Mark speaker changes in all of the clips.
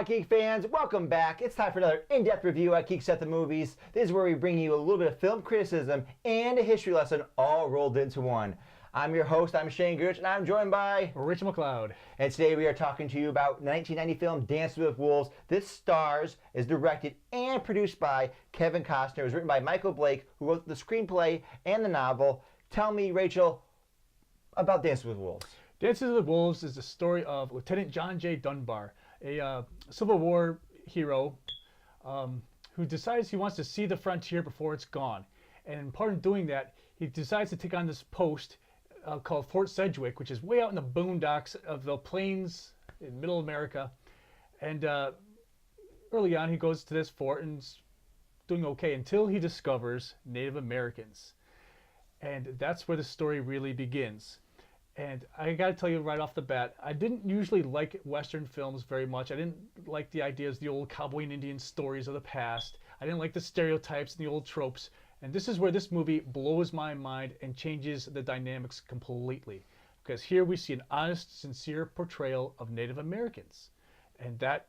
Speaker 1: Aloha, Geek fans. Welcome back. It's time for another in-depth review at Geeks at the Movies. This is where we bring you a little bit of film criticism and a history lesson all rolled into one. I'm your host, I'm Shane Goodrich, and I'm joined by
Speaker 2: Rachel McLeod.
Speaker 1: And today we are talking to you about the 1990 film Dances with Wolves. This stars, is directed and produced by Kevin Costner. It was written by Michael Blake, who wrote the screenplay and the novel. Tell me, Rachel, about Dances with Wolves.
Speaker 2: Dances with Wolves is the story of Lieutenant John J. Dunbar, a Civil War hero who decides he wants to see the frontier before it's gone. And in part of doing that, he decides to take on this post called Fort Sedgewick, which is way out in the boondocks of the plains in middle America. And early on, he goes to this fort and is doing okay until he discovers Native Americans. And that's where the story really begins. And I got to tell you right off the bat, I didn't usually like Western films very much. I didn't like the ideas, the old cowboy and Indian stories of the past. I didn't like the stereotypes and the old tropes. And this is where this movie blows my mind and changes the dynamics completely. Because here we see an honest, sincere portrayal of Native Americans. And that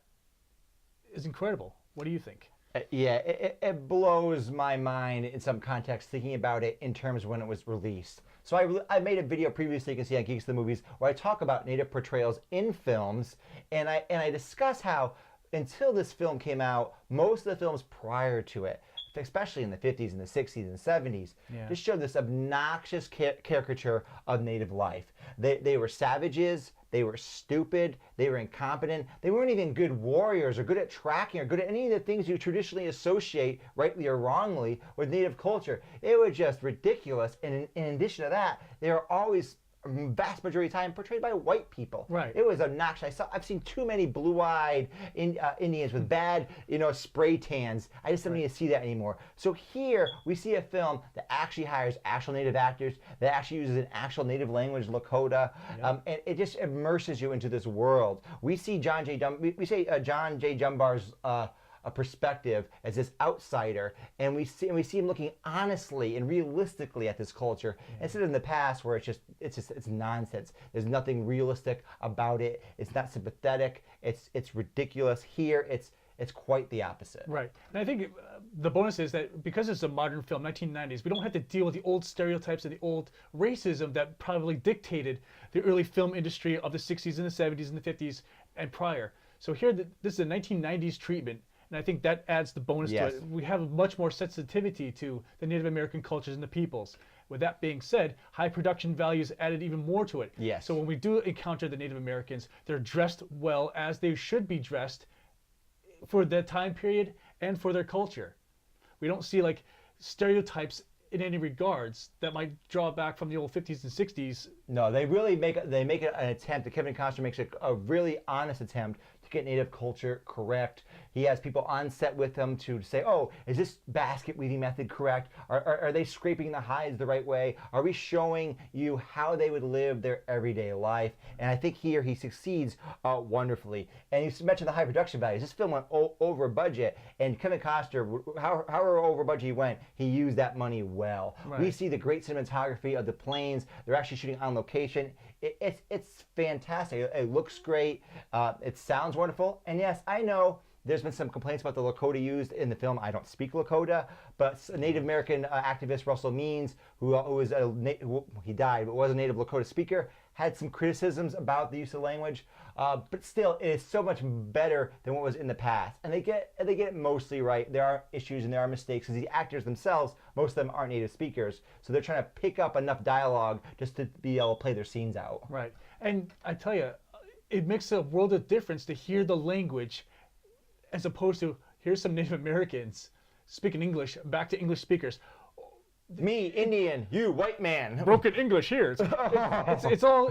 Speaker 2: is incredible. What do you think?
Speaker 1: Yeah, it blows my mind in some context thinking about it in terms of when it was released. So I made a video previously, you can see on Geeks the Movies, where I talk about Native portrayals in films, and I discuss how until this film came out, most of the films prior to it, especially in the 50s and the 60s and 70s, just showed this obnoxious caricature of Native life. They were savages, they were stupid, they were incompetent, they weren't even good warriors or good at tracking or good at any of the things you traditionally associate, rightly or wrongly, with Native culture. It was just ridiculous, and in addition to that, they were always vast majority of the time portrayed by white people.
Speaker 2: Right.
Speaker 1: It was obnoxious. I've seen too many blue-eyed Indians with bad, spray tans. I just don't need to see that anymore. So here we see a film that actually hires actual Native actors, that actually uses an actual Native language, Lakota, and it just immerses you into this world. We see John J. Dunbar's a perspective as this outsider, and we see him looking honestly and realistically at this culture instead of in the past where it's nonsense. There's nothing realistic about it. It's not sympathetic. It's ridiculous. Here it's quite the opposite.
Speaker 2: Right. And I think the bonus is that because it's a modern film, 1990s, we don't have to deal with the old stereotypes and the old racism that probably dictated the early film industry of the 60s and the 70s and the 50s and prior. So here, this is a 1990s treatment. And I think that adds the bonus to it. We have much more sensitivity to the Native American cultures and the peoples. With that being said, high production values added even more to it.
Speaker 1: Yes.
Speaker 2: So when we do encounter the Native Americans, they're dressed well as they should be dressed for their time period and for their culture. We don't see like stereotypes in any regards that might draw back from the old 50s and 60s.
Speaker 1: No, they really make an attempt. Kevin Costner makes a really honest attempt to get Native culture correct. He has people on set with him to say, oh, is this basket weaving method correct? Are they scraping the hides the right way? Are we showing you how they would live their everyday life? And I think here he succeeds wonderfully. And you mentioned the high production values. This film went over budget, and Kevin Costner, however over budget he went, he used that money well.
Speaker 2: Right.
Speaker 1: We see the great cinematography of the planes. They're actually shooting on location. It's fantastic. It looks great. It sounds wonderful. And yes, I know there's been some complaints about the Lakota used in the film. I don't speak Lakota, but a Native American activist, Russell Means, who he died, but was a Native Lakota speaker, had some criticisms about the use of language. But still, it is so much better than what was in the past. And they get it mostly right. There are issues and there are mistakes, because the actors themselves, most of them aren't native speakers. So they're trying to pick up enough dialogue just to be able to play their scenes out.
Speaker 2: Right. And I tell you, it makes a world of difference to hear the language as opposed to here's some Native Americans speaking English back to English speakers.
Speaker 1: Me, Indian, you, white man.
Speaker 2: Broken English here. It's all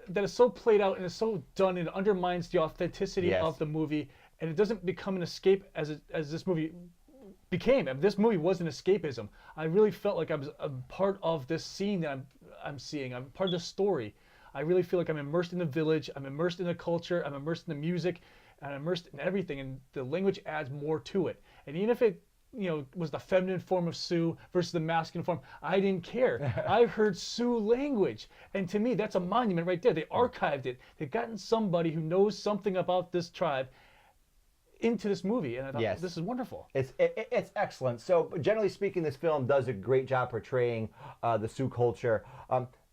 Speaker 2: that is so played out and it's so done, and it undermines the authenticity of the movie, and it doesn't become an escape as this movie became. I mean, this movie was an escapism. I really felt like I was a part of this scene that I'm seeing. I'm part of the story. I really feel like I'm immersed in the village. I'm immersed in the culture. I'm immersed in the music. And I'm immersed in everything, and the language adds more to it. And even if it was the feminine form of Sioux versus the masculine form. I didn't care. I heard Sioux language, and to me, that's a monument right there. They archived it. They've gotten somebody who knows something about this tribe into this movie, and I thought this is wonderful.
Speaker 1: It's excellent. So generally speaking, this film does a great job portraying the Sioux culture.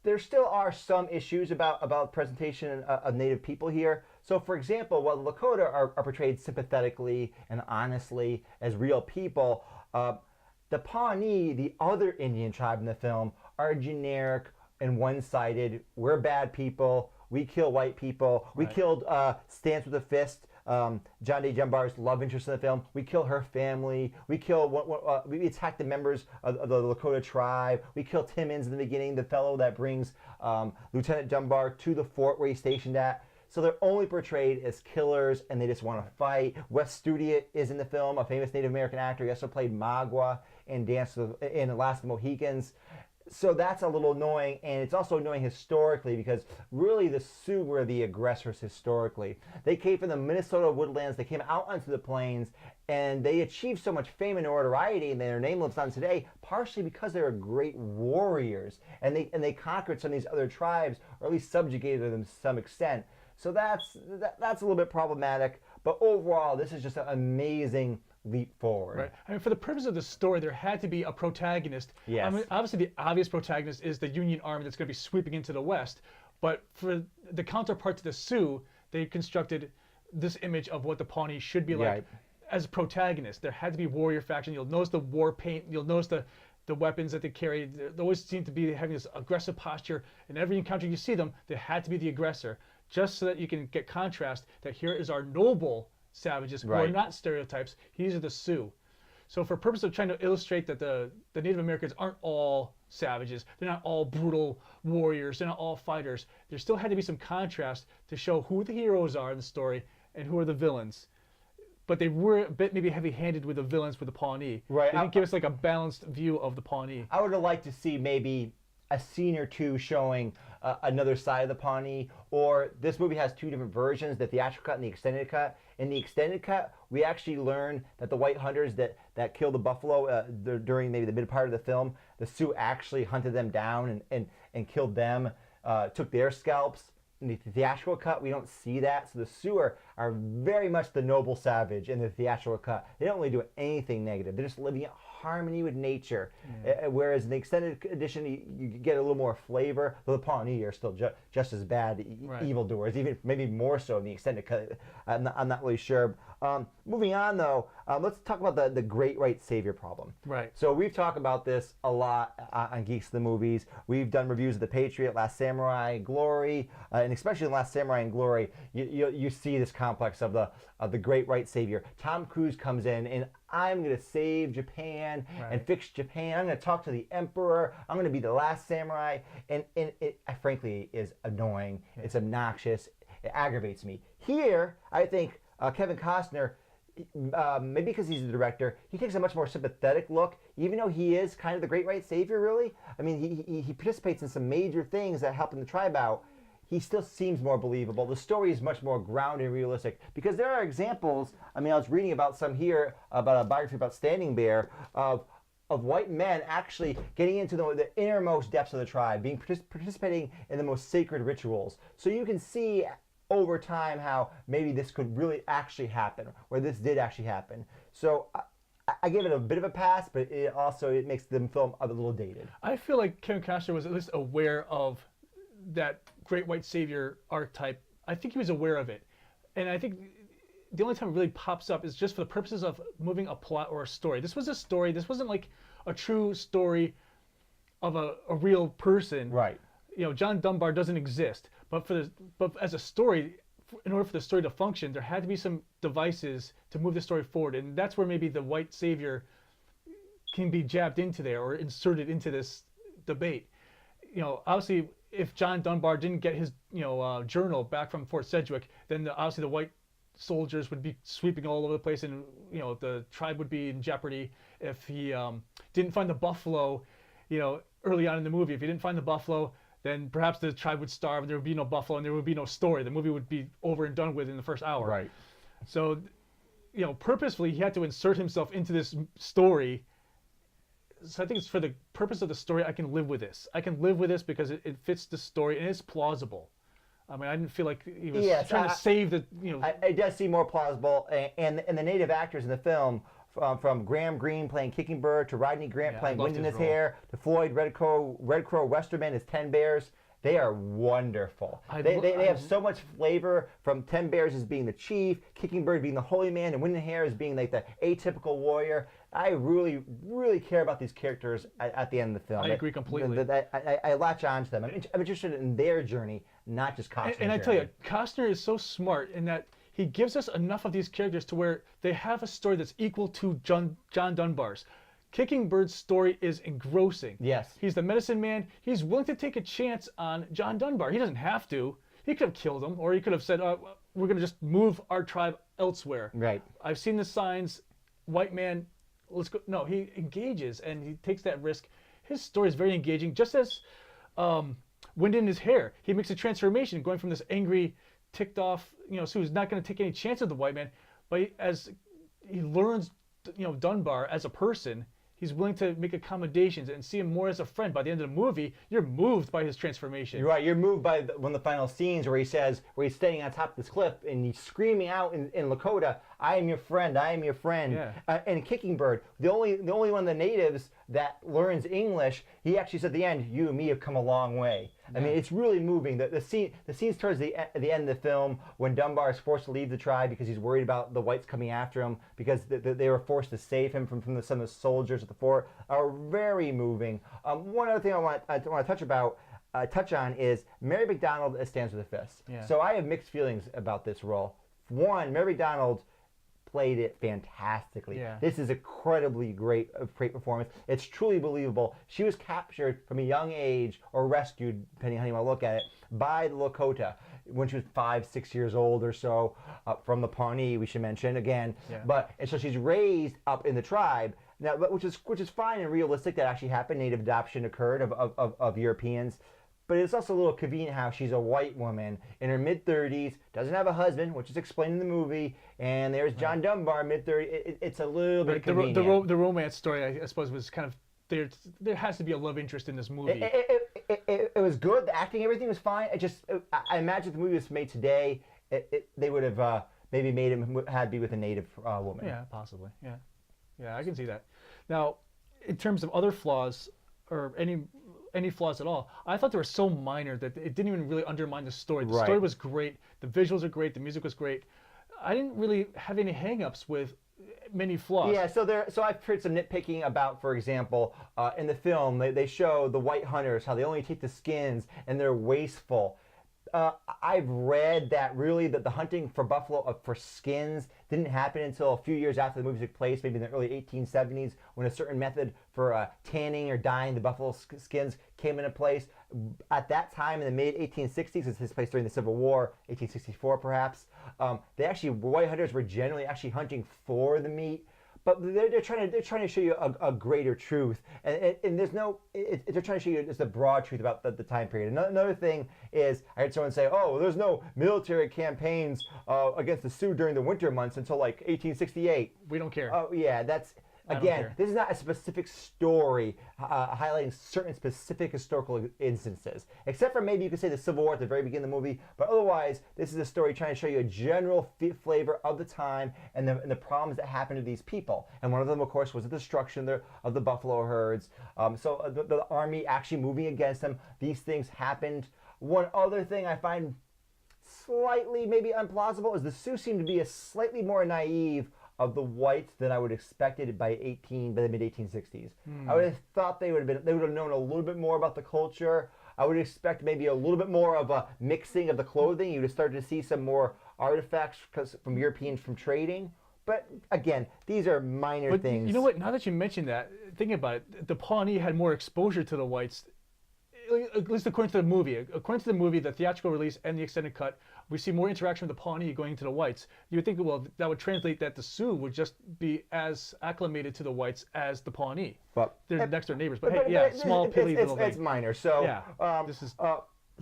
Speaker 1: There still are some issues about presentation of Native people here. So, for example, while the Lakota are portrayed sympathetically and honestly as real people, the Pawnee, the other Indian tribe in the film, are generic and one-sided. We're bad people. We kill white people. We killed Stance with a Fist, John D. Dunbar's love interest in the film. We kill her family. We we attack the members of the Lakota tribe. We kill Timmons in the beginning, the fellow that brings Lieutenant Dunbar to the fort where he's stationed at. So they're only portrayed as killers, and they just want to fight. Wes Studi is in the film, a famous Native American actor. He also played Magua in in Last of the Mohicans. So that's a little annoying, and it's also annoying historically because really the Sioux were the aggressors historically. They came from the Minnesota woodlands, they came out onto the plains, and they achieved so much fame and notoriety, and their name lives on today, partially because they were great warriors, and they conquered some of these other tribes, or at least subjugated them to some extent. So that's a little bit problematic, but overall, this is just an amazing leap forward.
Speaker 2: Right. I mean, for the purpose of the story, there had to be a protagonist.
Speaker 1: Yes.
Speaker 2: I mean, obviously, the obvious protagonist is the Union Army that's going to be sweeping into the West. But for the counterpart to the Sioux, they constructed this image of what the Pawnee should be like as a protagonist. There had to be warrior faction. You'll notice the war paint. You'll notice the weapons that they carry. They always seem to be having this aggressive posture. In every encounter you see them, they had to be the aggressor, just so that you can get contrast that here is our noble savages who are not stereotypes. These are the Sioux. So for purpose of trying to illustrate that the Native Americans aren't all savages, they're not all brutal warriors, they're not all fighters, there still had to be some contrast to show who the heroes are in the story and who are the villains. But they were a bit maybe heavy-handed with the villains with the Pawnee.
Speaker 1: Right.
Speaker 2: They didn't give us like a balanced view of the Pawnee.
Speaker 1: I would have liked to see maybe a scene or two showing another side of the Pawnee, or this movie has two different versions, the theatrical cut and the extended cut. In the extended cut, we actually learn that the white hunters that killed the buffalo during maybe the mid part of the film, the Sioux actually hunted them down and killed them, took their scalps. In the theatrical cut, we don't see that. So the Sioux are very much the noble savage in the theatrical cut. They don't really do anything negative. They're just living in harmony with nature. Whereas in the extended edition, you get a little more flavor. Though the Pawnee are still just as bad evildoers, even maybe more so in the extended cut. I'm not really sure. Moving on though, let's talk about the great white savior problem.
Speaker 2: Right.
Speaker 1: So we've talked about this a lot on Geeks the Movies. We've done reviews of The Patriot, Last Samurai, Glory, and especially in Last Samurai and Glory, you see this complex of the great white savior. Tom Cruise comes in and I'm going to save Japan and fix Japan. I'm going to talk to the emperor. I'm going to be the last samurai. And it frankly is annoying. It's obnoxious. It aggravates me. Here, I think Kevin Costner, maybe because he's the director, he takes a much more sympathetic look, even though he is kind of the great white savior, really. I mean, he participates in some major things that help the tribe out. He still seems more believable. The story is much more grounded and realistic because there are examples. I mean, I was reading about some here, about a biography about Standing Bear, of white men actually getting into the innermost depths of the tribe, participating in the most sacred rituals. So you can see over time how maybe this could really actually happen, or this did actually happen. So I give it a bit of a pass, but it makes the film a little dated.
Speaker 2: I feel like Kevin Costner was at least aware of that great white savior archetype. I think he was aware of it. And I think the only time it really pops up is just for the purposes of moving a plot or a story. This was a story. This wasn't like a true story of a real person.
Speaker 1: Right.
Speaker 2: You know, John Dunbar doesn't exist. But as a story, in order for the story to function, there had to be some devices to move the story forward. And that's where maybe the white savior can be jabbed into there or inserted into this debate. You know, obviously, if John Dunbar didn't get his journal back from Fort Sedgewick, then obviously the white soldiers would be sweeping all over the place, and the tribe would be in jeopardy. If he didn't find the buffalo, early on in the movie, if he didn't find the buffalo, then perhaps the tribe would starve, and there would be no buffalo, and there would be no story. The movie would be over and done with in the first hour.
Speaker 1: Right.
Speaker 2: So purposefully he had to insert himself into this story. So I think it's for the purpose of the story. I can live with this. I can live with this because it fits the story and it's plausible. I mean, I didn't feel like he was trying to save the.
Speaker 1: It does seem more plausible, and the native actors in the film, from Greene playing Kicking Bird to Rodney Grant playing Wind in His Hair to Floyd Red Crow Westerman as Ten Bears. They are wonderful. They have so much flavor, from Ten Bears as being the chief, Kicking Bird being the holy man, and Wind in the Hair as being like the atypical warrior. I really, really care about these characters at the end of the film.
Speaker 2: I agree completely.
Speaker 1: I latch on to them. I'm interested in their journey, not just Costner's
Speaker 2: And I
Speaker 1: journey.
Speaker 2: tell you, Costner is so smart in that he gives us enough of these characters to where they have a story that's equal to John Dunbar's. Kicking Bird's story is engrossing.
Speaker 1: Yes.
Speaker 2: He's the medicine man. He's willing to take a chance on John Dunbar. He doesn't have to. He could have killed him, or he could have said, we're going to just move our tribe elsewhere.
Speaker 1: Right.
Speaker 2: I've seen the signs. White man, let's go. No, he engages, and he takes that risk. His story is very engaging, just as Wind in His Hair. He makes a transformation, going from this angry, ticked off, Sioux who's not going to take any chance of the white man, but as he learns, Dunbar as a person, he's willing to make accommodations and see him more as a friend. By the end of the movie, you're moved by his transformation.
Speaker 1: You're right. You're moved by one of the final scenes where he's standing on top of this cliff and he's screaming out in Lakota, "I am your friend. I am your friend."
Speaker 2: Yeah.
Speaker 1: And Kicking Bird, the only one of the natives that learns English, he actually said at the end, "You and me have come a long way." I mean, it's really moving. The scenes towards the end of the film when Dunbar is forced to leave the tribe because he's worried about the whites coming after him because they were forced to save him from some of the soldiers at the fort are very moving. One other thing I want to touch on is Mary McDonald as Stands with a Fist.
Speaker 2: Yeah.
Speaker 1: So I have mixed feelings about this role. One, Mary McDonald played it fantastically.
Speaker 2: Yeah.
Speaker 1: This is incredibly great performance. It's truly believable. She was captured from a young age, or rescued, depending on how you want to look at it, by the Lakota when she was 5-6 years old or so, from the Pawnee, we should mention again.
Speaker 2: Yeah.
Speaker 1: And so she's raised up in the tribe now, which is fine and realistic. That actually happened. Native adoption occurred of Europeans. But it's also a little convenient how she's a white woman in her mid-30s, doesn't have a husband, which is explained in the movie, and there's John Dunbar, mid-30s. It's a little bit convenient.
Speaker 2: The romance story, I suppose, was kind of there has to be a love interest in this movie.
Speaker 1: It was good. The acting, everything was fine. I imagine if the movie was made today, they would have maybe made him be with a native woman.
Speaker 2: Yeah, possibly. Yeah, I can see that. Now, in terms of other flaws, or any flaws at all, I thought they were so minor that it didn't even really undermine the story. The story was great. The visuals are great. The music was great. I didn't really have any hang-ups with many flaws.
Speaker 1: Yeah, so I've heard some nitpicking about, for example, in the film, they show the white hunters, how they only take the skins and they're wasteful. I've read that really that the hunting for buffalo for skins didn't happen until a few years after the movie took place, maybe in the early 1870s, when a certain method for tanning or dyeing the buffalo skins came into place. At that time, in the mid 1860s, this takes place during the Civil War, 1864 perhaps. White hunters were generally actually hunting for the meat. But they're trying to show you a greater truth, and there's no. They're trying to show you just the broad truth about the time period. Another thing is, I heard someone say, "Oh, there's no military campaigns against the Sioux during the winter months until like 1868."
Speaker 2: We don't care.
Speaker 1: Oh yeah, that's. Again, this is not a specific story highlighting certain specific historical instances, except for maybe you could say the Civil War at the very beginning of the movie, but otherwise, this is a story trying to show you a general flavor of the time and the problems that happened to these people. And one of them, of course, was the destruction of the buffalo herds. So the army actually moving against them. These things happened. One other thing I find slightly maybe unplausible is the Sioux seem to be a slightly more naive of the whites than I would have expected by the mid 1860s. I would have thought they would have known a little bit more about the culture. I would expect maybe a little bit more of a mixing of the clothing. You would have started to see some more artifacts from Europeans from trading. But again, these are minor things.
Speaker 2: You know what? Now that you mentioned that, thinking about it, the Pawnee had more exposure to the whites. At least according to the movie. According to the movie, the theatrical release and the extended cut, we see more interaction with the Pawnee going to the whites. You would think, well, that would translate that the Sioux would just be as acclimated to the whites as the Pawnee.
Speaker 1: But
Speaker 2: they're next door neighbors. But hey, small, piddly little thing.
Speaker 1: It's minor. So
Speaker 2: yeah, this is.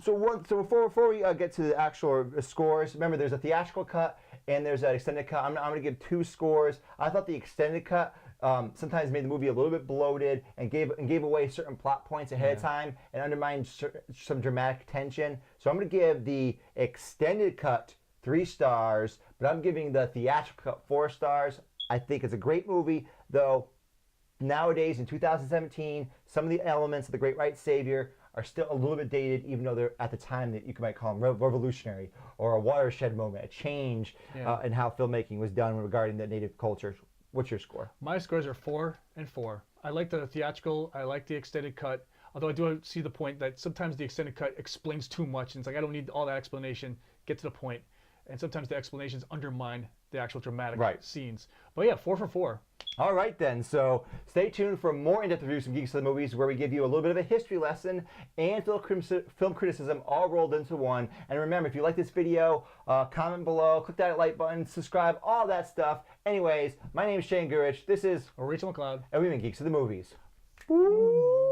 Speaker 1: So before we get to the actual scores, remember there's a theatrical cut and there's an extended cut. I'm going to give 2 scores. I thought the extended cut sometimes made the movie a little bit bloated and gave away certain plot points ahead of time and undermined some dramatic tension. So I'm going to give the extended cut 3 stars, but I'm giving the theatrical cut 4 stars. I think it's a great movie, though nowadays in 2017, some of the elements of The Great White Savior are still a little bit dated, even though they're at the time that you might call them revolutionary or a watershed moment, a change in how filmmaking was done regarding the native culture. What's your score?
Speaker 2: My scores are 4 and 4. I like the theatrical. I like the extended cut. Although I do see the point that sometimes the extended cut explains too much, and it's like I don't need all that explanation. Get to the point. And sometimes the explanations undermine the actual dramatic scenes. But yeah, 4 for 4.
Speaker 1: All right then, so stay tuned for more in-depth reviews from Geeks of the Movies, where we give you a little bit of a history lesson and film criticism all rolled into one. And remember, if you like this video, comment below, click that like button, subscribe, all that stuff. Anyways, my name is Goodrich. This is
Speaker 2: Rachel McLeod.
Speaker 1: And we've been Geeks of the Movies. Woo!